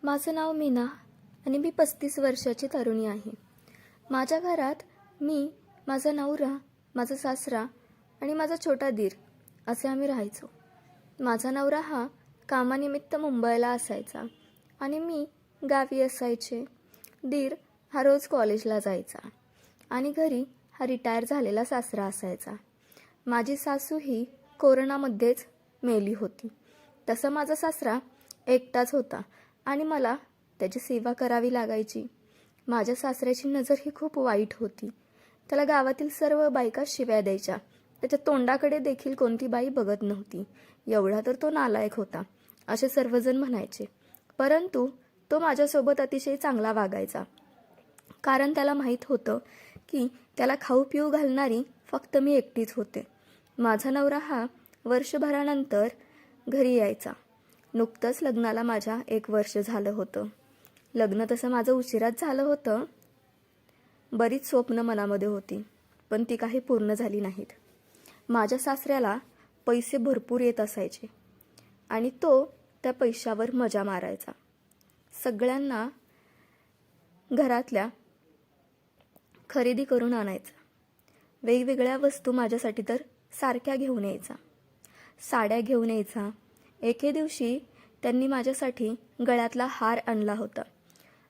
माझं नाव मीना आणि मी 35 वर्षाची तरुणी आहे. माझ्या घरात मी, माझा नवरा, माझा सासरा आणि माझा छोटा दीर असे आम्ही राहायचो. माझा नवरा हा कामानिमित्त मुंबईला असायचा आणि मी गावी असायचे. दीर हा रोज कॉलेजला जायचा आणि घरी हा रिटायर झालेला सासरा असायचा. माझी सासू ही कोरोनामध्येच मेली होती. तसं माझा सासरा एकटाच होता आणि मला त्याची सेवा करावी लागायची. माझ्या सासऱ्याची नजर ही खूप वाईट होती. त्याला गावातील सर्व बायका शिव्या द्यायच्या. त्याच्या तोंडाकडे देखील कोणती बाई बघत नव्हती. एवढा तर तो नालायक होता असे सर्वजण म्हणायचे. परंतु तो माझ्यासोबत अतिशय चांगला वागायचा, कारण त्याला माहीत होतं की त्याला खाऊ पिऊ घालणारी फक्त मी एकटीच होते. माझा नवरा हा वर्षभरानंतर घरी यायचा. नुकतंच लग्नाला माझ्या 1 वर्ष झालं होतं. लग्न तसं माझं उशिराच झालं होतं. बरीच स्वप्न मनामध्ये होती, पण ती काही पूर्ण झाली नाहीत. माझ्या सासऱ्याला पैसे भरपूर येत असायचे आणि तो त्या पैशावर मजा मारायचा. सगळ्यांना घरातल्या खरेदी करून आणायचा. वेगवेगळ्या वस्तू माझ्यासाठी तर सारख्या घेऊन यायचा. साड्या घेऊन यायचा. एके दिवशी त्यांनी माझ्यासाठी गळ्यातला हार आणला होता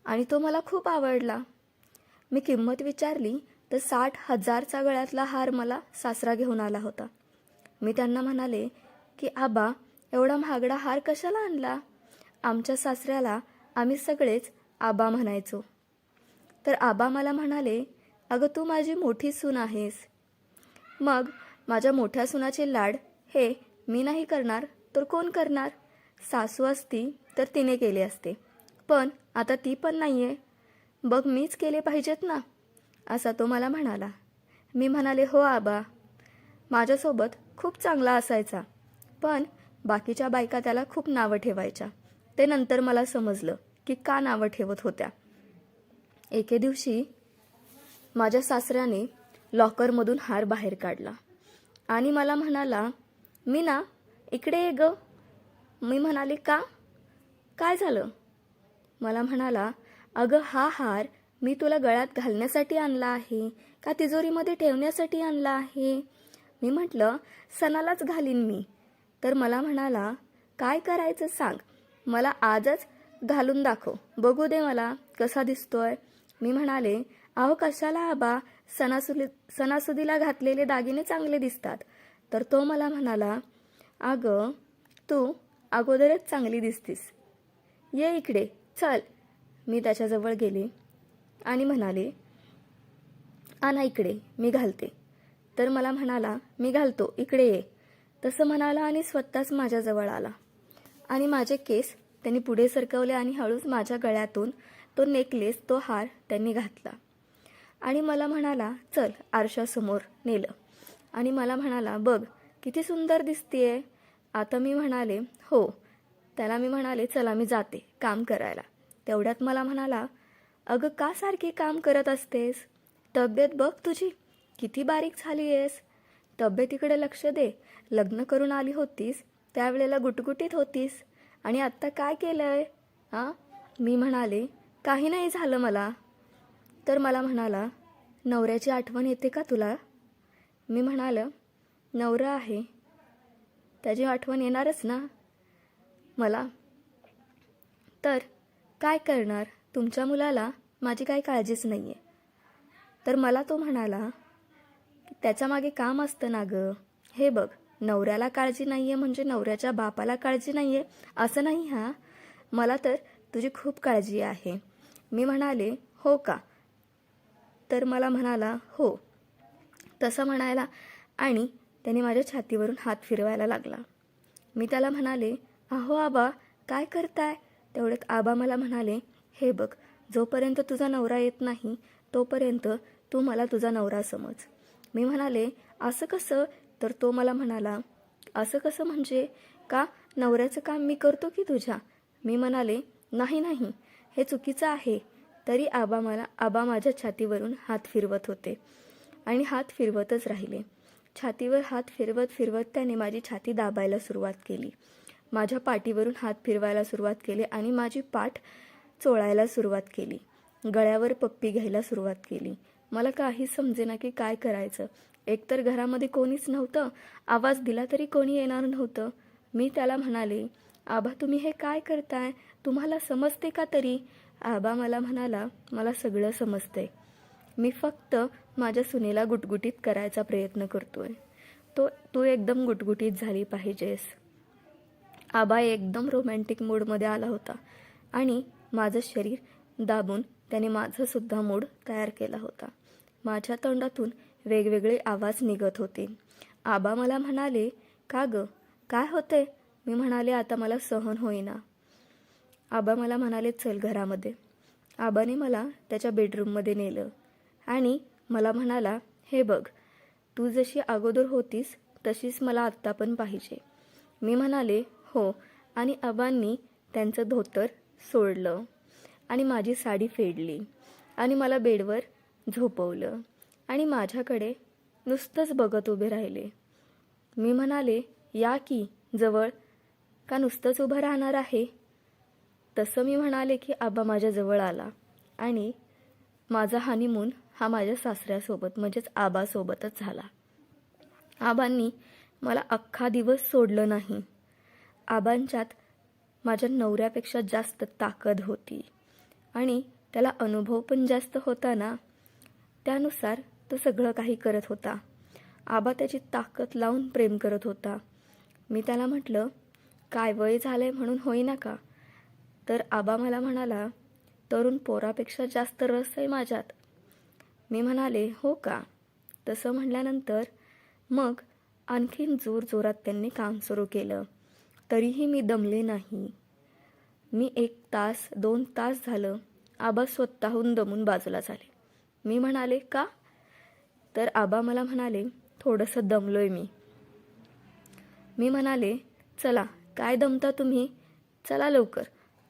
आणि तो मला खूप आवडला. मी किंमत विचारली तर 60,000चा गळ्यातला हार मला सासरा घेऊन आला होता. मी त्यांना म्हणाले की आबा, एवढा महागडा हार कशाला आणला? आमच्या सासऱ्याला आम्ही सगळेच आबा म्हणायचो. तर आबा मला म्हणाले, अगं तू माझी मोठी सून आहेस. मग माझ्या मोठ्या सुनाचे लाड हे मी नाही करणार तर कोण करणार? सासू असती तर तिने केले असते, पण आता ती पण नाही आहे. बघ, मीच केले पाहिजेत ना, असा तो मला म्हणाला. मी म्हणाले, हो आबा. माझ्यासोबत खूप चांगला असायचा, पण बाकीच्या बायका त्याला खूप नावं ठेवायच्या. ते नंतर मला समजलं की का नावं ठेवत होत्या. एके दिवशी माझ्या सासऱ्याने लॉकरमधून हार बाहेर काढला आणि मला म्हणाला, मीना इकडे ये ग. मी म्हणाले, का? काय झालं? मला म्हणाला, अगं हा हार मी तुला गळ्यात घालण्यासाठी आणला आहे का तिजोरीमध्ये ठेवण्यासाठी आणला आहे? मी म्हटलं, सणालाच घालीन मी. तर मला म्हणाला, काय करायचं सांग, मला आजच घालून दाखव, बघू दे मला कसा दिसतोय. मी म्हणाले, अहो कशाला आबा, सणासुदीला घातलेले दागिने चांगले दिसतात. तर तो मला म्हणाला, अगं तू अगोदरच चांगली दिसतीस, ये इकडे चल. मी त्याच्याजवळ गेले आणि म्हणाले, आणा इकडे, मी घालते. तर मला म्हणाला, मी घालतो, इकडे ये. तसं म्हणाला आणि स्वतःच माझ्याजवळ आला आणि माझे केस त्यांनी पुढे सरकवले आणि हळूच माझ्या गळ्यातून तो नेकलेस, तो हार त्यांनी घातला आणि मला म्हणाला, चल. आरशासमोर नेलं आणि मला म्हणाला, बघ किती सुंदर दिसतीये. आता मी म्हणाले, हो. त्याला मी म्हणाले, चला मी जाते काम करायला. तेवढ्यात मला म्हणाला, अगं का सारखी काम करत असतेस? तब्येत बघ तुझी किती बारीक झाली आहेस. तब्येतीकडे लक्ष दे. लग्न करून आली होतीस त्यावेळेला गुटगुटीत होतीस आणि आत्ता काय केलंय? मी म्हणाले, काही नाही झालं मला. तर मला म्हणाला, नवऱ्याची आठवण येते का तुला? मी म्हणालं, नवरा आहे, त्याची आठवण येणारच ना मला. तर काय करणार, तुमच्या मुलाला माझी काही काळजीच नाही आहे. तर मला तो म्हणाला, त्याच्या मागे काम असतं ना गं. हे बघ, नवऱ्याला काळजी नाही आहे म्हणजे नवऱ्याच्या बापाला काळजी नाही आहे असं नाही. मला तर तुझी खूप काळजी आहे. मी म्हणाले, हो का? तर मला म्हणाला, हो. तसं म्हणायला आणि त्याने माझ्या छातीवरून हात फिरवायला लागला. मी त्याला म्हणाले, अहो आबा काय करताय? तेवढ्यात आबा मला म्हणाले, हे बघ, जोपर्यंत तुझा नवरा येत नाही तोपर्यंत तू मला तुझा नवरा समज. मी म्हणाले, असं कसं? तर तो मला म्हणाला, असं कसं म्हणजे? का, नवऱ्याचं काम मी करतो की तुझ्या? मी म्हणाले, नाही नाही, हे चुकीचं आहे. तरी आबा माझ्या छातीवरून हात फिरवत होते आणि हात फिरवतच राहिले. छातीवर हात फिरवत फिरवत त्याने माझी छाती दाबायला सुरुवात केली. माझ्या पाठीवरून हात फिरवायला सुरुवात केली आणि माझी पाठ चोळायला सुरुवात केली. गळ्यावर पप्पी घ्यायला सुरुवात केली. मला काही समजेना की काय करायचं. एकतर घरामध्ये कोणीच नव्हतं, आवाज दिला तरी कोणी येणार नव्हतं. मी त्याला म्हणाले, आबा तुम्ही हे काय करताय, तुम्हाला समजते का तरी? आबा मला म्हणाला, मला सगळं समजतंय, मी फक्त माझ्या सुनेला गुटगुटीत करायचा प्रयत्न करतोय, तू एकदम गुटगुटीत झाली पाहिजेस. आबा एकदम रोमॅन्टिक मूडमध्ये आला होता आणि माझं शरीर दाबून त्याने माझंसुद्धा मूड तयार केला होता. माझ्या तोंडातून वेगवेगळे आवाज निघत होते. आबा मला म्हणाले, का गं, काय होते? मी म्हणाले, आता मला सहन होईना. आबा मला म्हणाले, चल घरामध्ये. आबाने मला त्याच्या बेडरूममध्ये नेलं आणि मला म्हणाला, हे बघ, तू जशी अगोदर होतीस तशीच मला आत्ता पण पाहिजे. मी म्हणाले, हो. आणि आबांनी त्यांचं धोतर सोडलं आणि माझी साडी फेडली आणि मला बेडवर झोपवलं आणि माझ्याकडे नुसतंच बघत उभे राहिले. मी म्हणाले, या की जवळ, का नुसतंच उभं राहणार आहे? तसं मी म्हणाले की आबा माझ्या जवळ आला आणि माझा हनीमून हा माझ्या सासऱ्यासोबत म्हणजेच आबासोबतच झाला. आबांनी मला अख्खा दिवस सोडलं नाही. आबांच्यात माझ्या नवऱ्यापेक्षा जास्त ताकद होती आणि त्याला अनुभव पण जास्त होता ना, त्यानुसार तो सगळं काही करत होता. आबा त्याची ताकद लावून प्रेम करत होता. मी त्याला म्हटलं, काय वय झालंय म्हणून होईना का? तर आबा मला म्हणाला, तरुण पोरापेक्षा जास्त रस आहे माझ्यात. मी म्हणाले, हो का? तसं म्हटल्यानंतर मग आणखीन जोरजोरात त्यांनी काम सुरू केलं. तरीही मी दमले नाही. मी 1 तास 2 तास झालं आबा स्वतःहून दमून बाजूला झाले. मी म्हणाले, का? तर आबा मला म्हणाले, थोडंसं दमलोय मी. मी म्हणाले, चला, काय दमता तुम्ही, चला लवकर.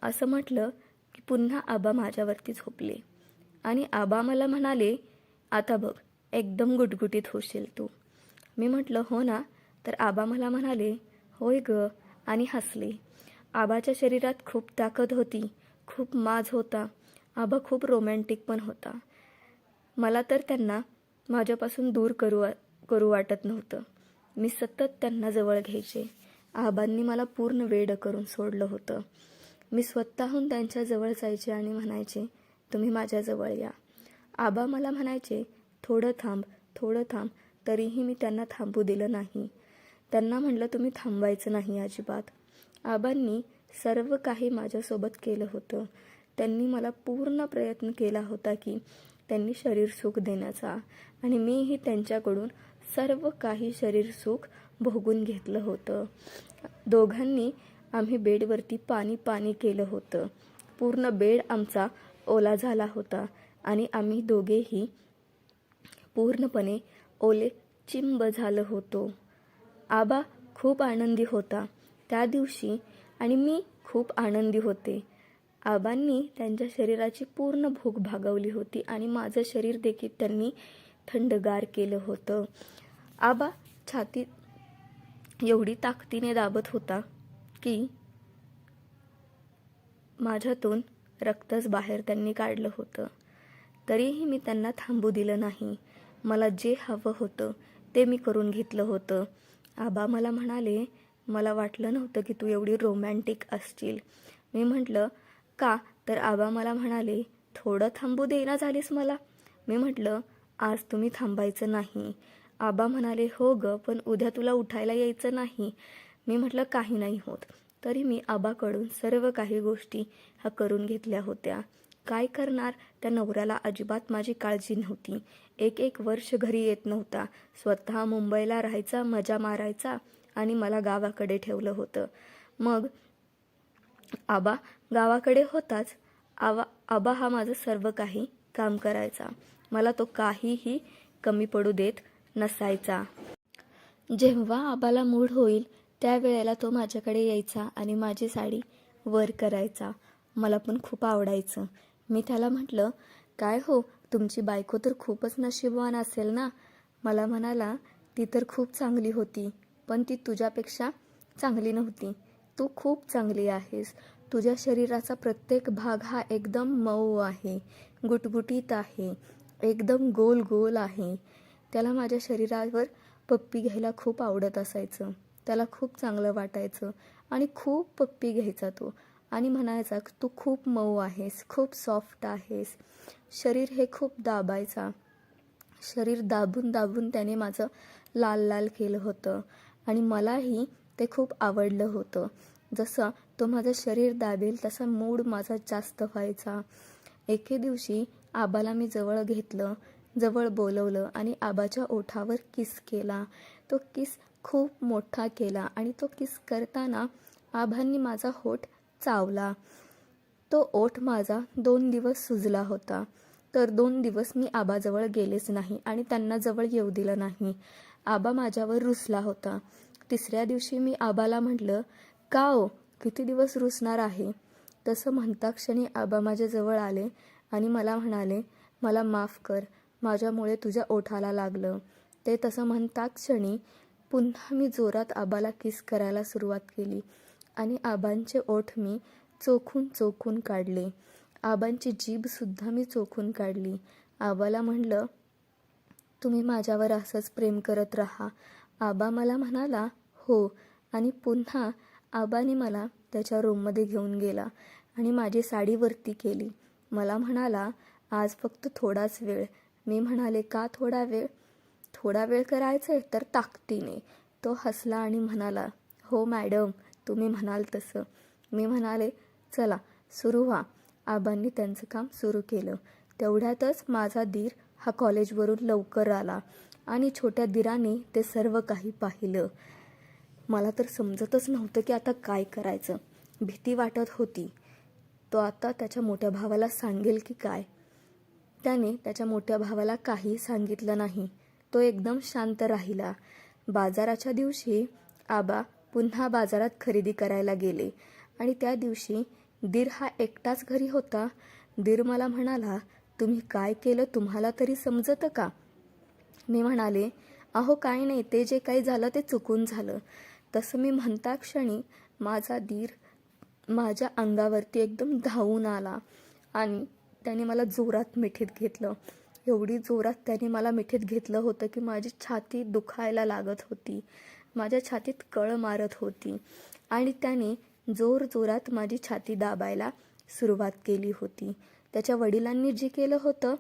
असं म्हटलं की पुन्हा आबा माझ्यावरती झोपले आणि आबा मला म्हणाले, आता बघ, एकदम गुटगुटीत होशील तू. मी म्हटलं, हो ना? तर आबा मला म्हणाले, होय ग, आणि हसले. आबाच्या शरीरात खूप ताकद होती, खूप माज होता. आबा खूप रोमॅन्टिक पण होता. मला तर त्यांना माझ्यापासून दूर करू वाटत नव्हतं. मी सतत त्यांना जवळ घ्यायचे. आबांनी मला पूर्ण वेड करून सोडलं होतं. मी स्वतःहून त्यांच्या जवळ जायचे आणि म्हणायचे, तुम्ही माझ्याजवळ या. आबा मला म्हणायचे, थोडं थांब, थोडं थांब. तरीही मी त्यांना थांबू दिलं नाही. त्यांना म्हटलं, तुम्ही थांबायचं नाही अजिबात. आबांनी सर्व काही माझ्यासोबत केलं होतं. त्यांनी मला पूर्ण प्रयत्न केला होता की त्यांनी शरीर सुख देण्याचा आणि मीही त्यांच्याकडून सर्व काही शरीर सुख भोगून घेतलं होतं. दोघांनी आम्ही बेडवरती पाणी केलं होतं. पूर्ण बेड आमचा ओला झाला होता आणि आम्ही दोघेही पूर्णपणे ओले चिंब झालं होतो. आबा खूप आनंदी होता त्या दिवशी आणि मी खूप आनंदी होते. आबांनी त्यांच्या शरीराची पूर्ण भूक भागवली होती आणि माझं शरीर देखील त्यांनी थंडगार केलं होतं. आबा छातीत एवढी ताकदीने दाबत होता की माझ्यातून रक्तच बाहेर त्यांनी काढलं होतं. तरीही मी त्यांना थांबू दिलं नाही. मला जे हवं होतं ते मी करून घेतलं होतं. आबा मला म्हणाले, मला वाटलं नव्हतं की तू एवढी रोमॅन्टिक असशील. मी म्हटलं, का? तर आबा मला म्हणाले, थोडं थांबू देईना झालीस मला. मी म्हटलं, आज तुम्ही थांबायचं नाही. आबा म्हणाले, हो ग, पण उद्या तुला उठायला यायचं नाही. मी म्हटलं, काही नाही होत. तरी मी आबाकडून सर्व काही गोष्टी ह्या करून घेतल्या होत्या. काय करणार, त्या नवऱ्याला अजिबात माझी काळजी नव्हती. 1 वर्ष घरी येत नव्हता. स्वतः मुंबईला राहायचा, मजा मारायचा आणि मला गावाकडे ठेवलं होतं. मग आबा गावाकडे होताच. आबा हा माझं सर्व काही काम करायचा. मला तो काहीही कमी पडू देत नसायचा. जेव्हा आबाला मूड होईल त्यावेळेला तो माझ्याकडे यायचा आणि माझी साडी वर करायचा. मला पण खूप आवडायचं. मी त्याला म्हटलं, काय हो, तुमची बायको तर खूपच नशीबवान असेल ना? मला म्हणाला, ती तर खूप चांगली होती, पण ती तुझ्यापेक्षा चांगली नव्हती. तू खूप चांगली आहेस. तुझ्या शरीराचा प्रत्येक भाग हा एकदम मऊ आहे, गुटगुटीत आहे, एकदम गोल गोल आहे. त्याला माझ्या शरीरावर पप्पी घ्यायला खूप आवडत असायचं. त्याला खूप चांगलं वाटायचं आणि खूप पप्पी घ्यायचा तो आणि म्हणायचा तू खूप मऊ आहेस, खूप सॉफ्ट आहेस. शरीर हे खूप दाबायचा. शरीर दाबून दाबून त्याने माझं लाल लाल केलं होतं आणि मलाही ते खूप आवडलं होतं. जसं तो माझं शरीर दाबेल तसा मूड माझा जास्त व्हायचा. एके दिवशी आबाला मी जवळ घेतलं, जवळ बोलवलं आणि आबाच्या ओठावर किस केला. तो किस खूप मोठा केला आणि तो किस करताना आबांनी माझा होठ चावला. तो ओठ माझा 2 दिवस सुजला होता. तर 2 दिवस मी आबाजवळ गेलेच नाही आणि त्यांना जवळ येऊ दिलं नाही. आबा माझ्यावर रुसला होता. तिसऱ्या दिवशी मी आबाला म्हटलं, का हो, किती दिवस रुसणार आहे? तसं म्हणता क्षणी आबा माझ्याजवळ आले आणि मला म्हणाले, मला माफ कर, माझ्यामुळे तुझ्या ओठाला लागलं. ते तसं म्हणता क्षणी पुन्हा मी जोरात आबाला किस करायला सुरुवात केली आणि आबांचे ओठ मी चोखून चोखून काढले. आबांची जीभसुद्धा मी चोखून काढली. आबाला म्हणलं, तुम्ही माझ्यावर असंच प्रेम करत राहा. आबा मला म्हणाला, हो. आणि पुन्हा आबाने मला त्याच्या रूममध्ये घेऊन गेला आणि माझी साडी वरती केली. मला म्हणाला, आज फक्त थोडाच वेळ. मी म्हणाले, का थोडा वेळ? थोडा वेळ करायचंय तर ताकदीने. तो हसला आणि म्हणाला, हो मॅडम, तुम्ही म्हणाल तसं. मी म्हणाले, चला सुरू व्हा. आबांनी त्यांचं काम सुरू केलं. तेवढ्यातच माझा दीर हा कॉलेजवरून लवकर आला आणि छोट्या दीराने ते सर्व काही पाहिलं. मला तर समजतच नव्हतं की आता काय करायचं. भीती वाटत होती. तो आता त्याच्या मोठ्या भावाला सांगेल की काय. त्याने त्याच्या मोठ्या भावाला काही सांगितलं नाही. तो एकदम शांत राहिला. बाजाराच्या दिवशी आबा पुन्हा बाजारात खरेदी करायला गेले आणि त्या दिवशी दीर हा एकटाच घरी होता. दीर मला म्हणाला, तुम्ही काय केलं तुम्हाला तरी समजतं का? मी म्हणाले, अहो काय नाही, ते जे काही झालं ते चुकून झालं. तसं मी म्हणता क्षणी माझा दीर माझ्या अंगावरती एकदम धावून आला आणि त्याने मला जोरात मिठीत घेतलं. एवढी जोरात त्याने मला मिठीत घेतलं होतं की माझी छाती दुखायला लागत होती. माझ्या छातीत कळ मारत होती आणि त्याने जोर जोरात माझी छाती दाबायला सुरुवात केली होती. त्याच्या वडिलांनी जे केलं होतं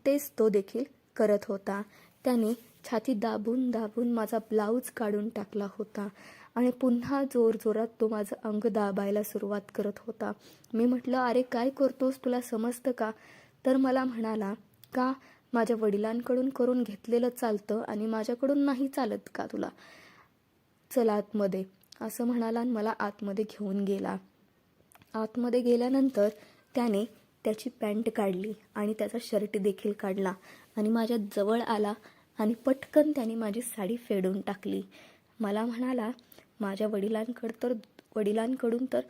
तेच तो देखील करत होता. त्याने छाती दाबून दाबून माझा ब्लाऊज काढून टाकला होता आणि पुन्हा जोरजोरात तो माझं अंग दाबायला सुरुवात करत होता. मी म्हटलं, अरे काय करतोस, तुला समजतं का? तर मला म्हणाला, का माझ्या वडिलांकडून करून घेतलेलं चालतं आणि माझ्याकडून नाही चालत का तुला? चल आतमध्ये, असं म्हणाला आणि मला आतमध्ये घेऊन गेला. आतमध्ये गेल्यानंतर त्याने त्याची पॅन्ट काढली आणि त्याचा शर्ट देखील काढला आणि माझ्या जवळ आला आणि पटकन त्याने माझी साडी फेडून टाकली. मला म्हणाला, माझ्या वडिलांकडून तर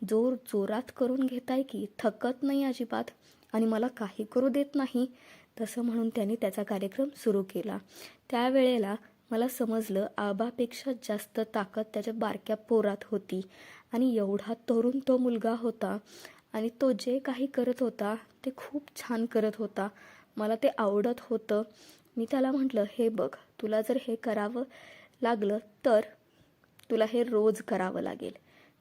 जोर जोरात करून घेताय की, थकत नाही अजिबात आणि मला काही करू देत नाही. तसं म्हणून त्याने त्याचा कार्यक्रम सुरू केला. त्यावेळेला मला समजलं आबापेक्षा जास्त ताकद त्याच्या बारक्या पोरात होती आणि एवढा तरुण तो मुलगा होता आणि तो जे काही करत होता ते खूप छान करत होता. मला ते आवडत होतं. मी त्याला म्हटलं, हे बघ, तुला जर हे करावं लागलं तर तुला हे रोज करावं लागेल.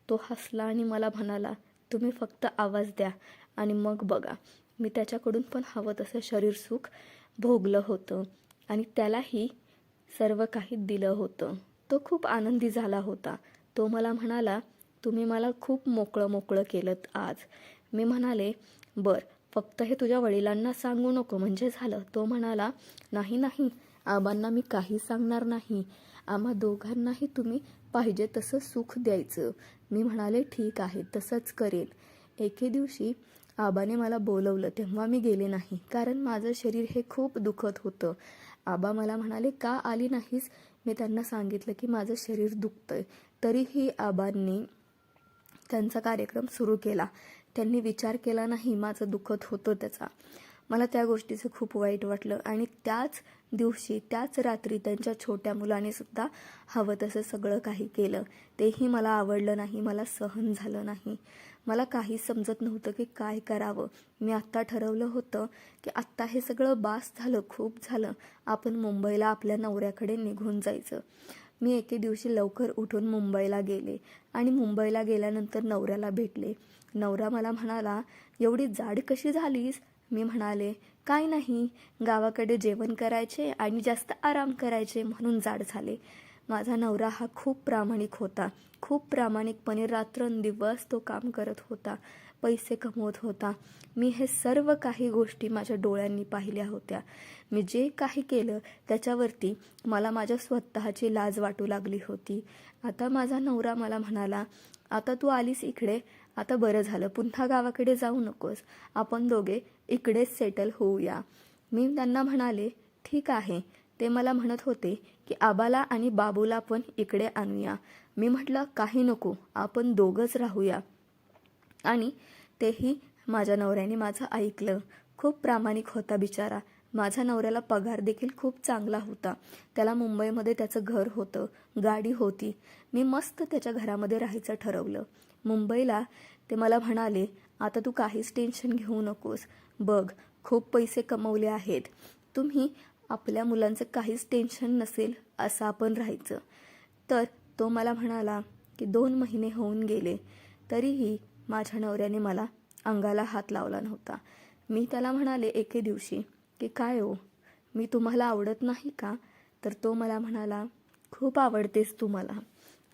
तो हसला आणि मला म्हणाला, तुम्ही फक्त आवाज द्या आणि मग बघा. मी त्याच्याकडून पण हवं तसं शरीरसुख भोगलं होतं आणि त्यालाही सर्व काही दिलं होतं. तो खूप आनंदी झाला होता. तो मला म्हणाला, तुम्ही मला खूप मोकळं मोकळं केलं आज. मी म्हणाले, फक्त हे तुझ्या वडिलांना सांगू नको म्हणजे झालं. तो म्हणाला, नाही नाही, आबांना मी काही सांगणार नाही. आम्हा दोघांनाही तुम्ही पाहिजे तसं सुख द्यायचं. मी म्हणाले, ठीक आहे, तसंच करेल. एके दिवशी आबाने मला बोलवलं तेव्हा मी गेले नाही, कारण माझं शरीर हे खूप दुखत होतं. आबा मला म्हणाले, का आली नाहीस? मी त्यांना सांगितलं की माझं शरीर दुखतंय. तरीही आबांनी त्यांचा कार्यक्रम सुरू केला. त्यांनी विचार केला नाही माझं दुखत होतं त्याचा. मला त्या गोष्टीचं खूप वाईट वाटलं आणि त्याच दिवशी त्याच रात्री त्यांच्या छोट्या मुलाने सुद्धा हवं तसं सगळं काही केलं. तेही मला आवडलं नाही, मला सहन झालं नाही. मला काही समजत नव्हतं की काय करावं. मी आत्ता ठरवलं होतं की आत्ता हे सगळं बास झालं, खूप झालं, आपण मुंबईला आपल्या नवऱ्याकडे निघून जायचं. मी एके दिवशी लवकर उठून मुंबईला गेले आणि मुंबईला गेल्यानंतर नवऱ्याला भेटले. नवरा मला म्हणाला, एवढी जाड कशी झालीस? मी म्हणाले, काय नाही, गावाकडे जेवण करायचे आणि जास्त आराम करायचे म्हणून जाड झाले. माझा नवरा हा खूप प्रामाणिक होता. खूप प्रामाणिकपणे रात्रंदिवस तो काम करत होता, पैसे कमवत होता. मी हे सर्व काही गोष्टी माझ्या डोळ्यांनी पाहिल्या होत्या. मी जे काही केलं त्याच्यावरती मला माझ्या स्वतःची लाज वाटू लागली होती. आता माझा नवरा मला म्हणाला, आता तू आलीस इकडे, आता बरं झालं, पुन्हा गावाकडे जाऊ नकोस, आपण दोघे इकडेच सेटल होऊया. मी त्यांना म्हणाले, ठीक आहे. ते मला म्हणत होते की आबाला आणि बाबूला पण इकडे आणूया. मी म्हटलं, काही नको, आपण दोघंच राहूया. आणि तेही माझ्या नवऱ्याने माझं ऐकलं. खूप प्रामाणिक होता बिचारा. माझ्या नवऱ्याला पगार देखील खूप चांगला होता. त्याला मुंबईमध्ये त्याचं घर होतं, गाडी होती. मी मस्त त्याच्या घरामध्ये राहायचं ठरवलं. मुंबईला ते मला म्हणाले, आता तू काहीच टेन्शन घेऊ नकोस, बघ खूप पैसे कमवले आहेत, तुम्ही आपल्या मुलांचं काहीच टेन्शन नसेल असं आपण राहायचं. तर तो मला म्हणाला की 2 महिने होऊन गेले तरीही माझ्या नवऱ्याने मला अंगाला हात लावला नव्हता. मी त्याला म्हणाले एके दिवशी की काय हो, मी तुम्हाला आवडत नाही का? तर तो मला म्हणाला, खूप आवडतेस तू मला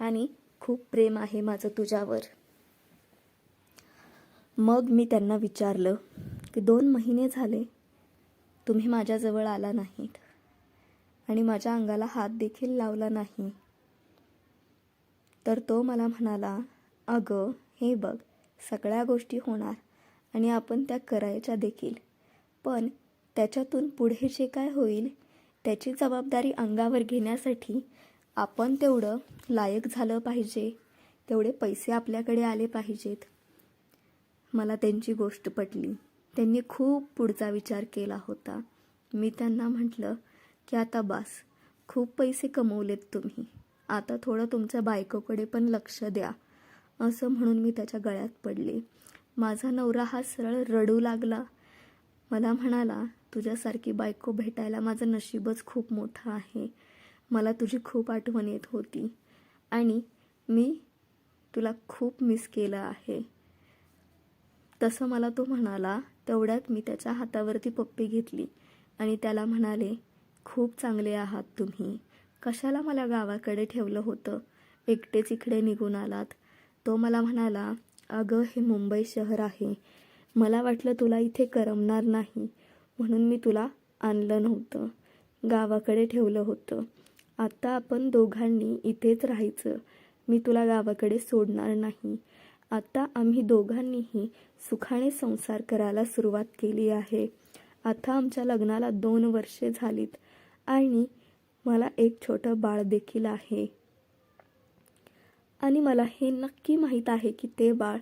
आणि खूप प्रेम आहे माझं तुझ्यावर. मग मी त्यांना विचारलं की 2 महिने झाले तुम्ही माझ्याजवळ आला नाहीत आणि माझ्या अंगाला हात देखील लावला नाही. तर तो मला म्हणाला, अगं हे बघ, सगळ्या गोष्टी होणार आणि आपण त्या करायच्या देखील, पण त्याच्यातून पुढे जे काय होईल त्याची जबाबदारी अंगावर घेण्यासाठी आपण तेवढं लायक झालं पाहिजे, तेवढे पैसे आपल्याकडे आले पाहिजेत. मला त्यांची गोष्ट पटली. त्यांनी खूप पुढचा विचार केला होता. मी त्यांना म्हटलं की आता बास, खूप पैसे कमवलेत तुम्ही, आता थोडं तुमच्या बायकोकडे पण लक्ष द्या, असं म्हणून मी त्याच्या गळ्यात पडले. माझा नवरा हा सरळ रडू लागला. मला म्हणाला, तुझ्यासारखी बायको भेटायला माझं नशीबच खूप मोठं आहे. मला तुझी खूप आठवण येत होती आणि मी तुला खूप मिस केलं आहे. तसं मला तो म्हणाला. तेवढ्यात मी त्याच्या हातावरती पप्पी घेतली आणि त्याला म्हणाले, खूप चांगले आहात तुम्ही, कशाला मला गावाकडे ठेवलं होतं, एकटेच इकडे निघून आलात. तो मला म्हणाला, अगं हे मुंबई शहर आहे, मला वाटलं तुला इथे करमणार नाही म्हणून मी तुला आणलं नव्हतं, गावाकडे ठेवलं होतं. आता आपण दोघांनी इथेच राहायचं, मी तुला गावाकडे सोडणार नाही. आता आम्ही दोघांनीही सुखाने संसार करायला सुरुवात केली आहे. आता आमच्या लग्नाला 2 वर्षे झालीत आणि मला एक छोटं बाळ देखील आहे. आणि मला हे नक्की माहीत आहे की ते बाळ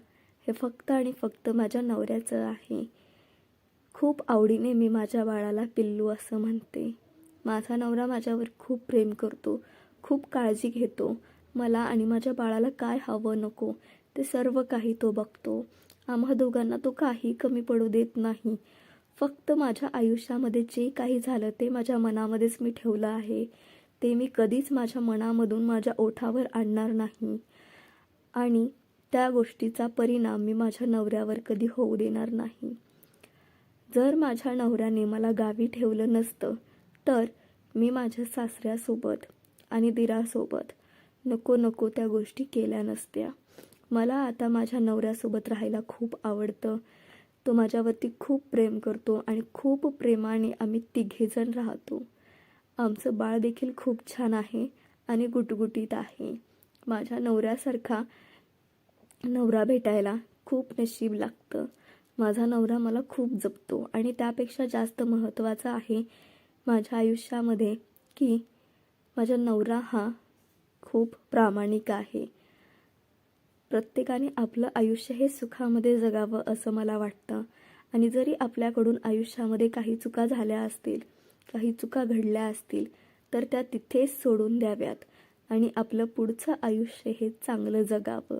हे फक्त आणि फक्त माझ्या नवऱ्याचं आहे. खूप आवडीने मी माझ्या बाळाला पिल्लू असं म्हणते. माझा नवरा माझ्यावर खूप प्रेम करतो, खूप काळजी घेतो. मला आणि माझ्या बाळाला काय हवं नको ते सर्व काही तो बघतो. आम्हा दोघांना तो काही कमी पडू देत नाही. फक्त माझ्या आयुष्यामध्ये जे काही झालं ते माझ्या मनामध्येच मी ठेवलं आहे. ते मी कधीच माझ्या मनामधून माझ्या ओठावर आणणार नाही आणि त्या गोष्टीचा परिणाम मी माझ्या नवऱ्यावर कधी होऊ देणार नाही. जर माझ्या नवऱ्याने मला गावी ठेवलं नसतं तर मी माझ्या सासऱ्यासोबत आणि दिरासोबत नको त्या गोष्टी केल्या नसत्या. मला आता माझ्या नवऱ्यासोबत राहायला खूप आवडतं. तो माझ्यावरती खूप प्रेम करतो आणि खूप प्रेमाने आम्ही तिघेजण राहतो. आमचं बाळ देखील खूप छान आहे आणि गुटगुटीत आहे. माझ्या नवऱ्यासारखा नवरा भेटायला खूप नशीब लागतं. माझा नवरा मला खूप जपतो आणि त्यापेक्षा जास्त महत्त्वाचं आहे माझ्या आयुष्यामध्ये की माझा नवरा हा खूप प्रामाणिक आहे. प्रत्येकाने आपलं आयुष्य हे सुखामध्ये जगावं असं मला वाटतं आणि जरी आपल्याकडून आयुष्यामध्ये काही चुका झाल्या असतील, काही चुका घडल्या असतील तर त्या तिथेच सोडून द्याव्यात आणि आपलं पुढचं आयुष्य हे चांगलं जगावं.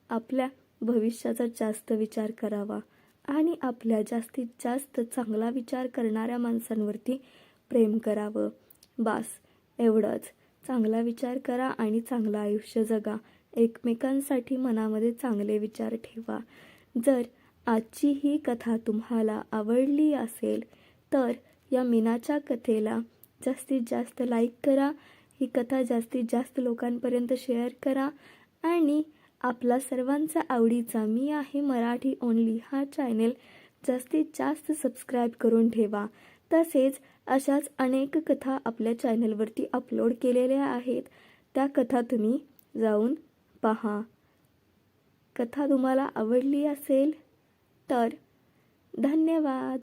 आपल्या भविष्याचा जास्त विचार करावा आणि आपल्या जास्तीत जास्त चांगला विचार करणाऱ्या माणसांवरती प्रेम करावं. बास, एवढंच. चांगला विचार करा आणि चांगलं आयुष्य जगा. एकमेकांसाठी मनामध्ये चांगले विचार ठेवा. जर आजची ही कथा तुम्हाला आवडली असेल तर या मीनाच्या कथेला जास्तीत जास्त लाईक करा. ही कथा जास्तीत जास्त लोकांपर्यंत शेअर करा आणि आपला सर्वांचा आवडीचा मी आहे मराठी ओनली हा चॅनेल जास्तीत जास्त सबस्क्राईब करून ठेवा. तसेच अशाच अनेक कथा आपल्या चॅनलवरती अपलोड केलेल्या आहेत. त्या कथा तुम्ही जाऊन पहा. कथा तुम्हाला आवडली असेल तर धन्यवाद.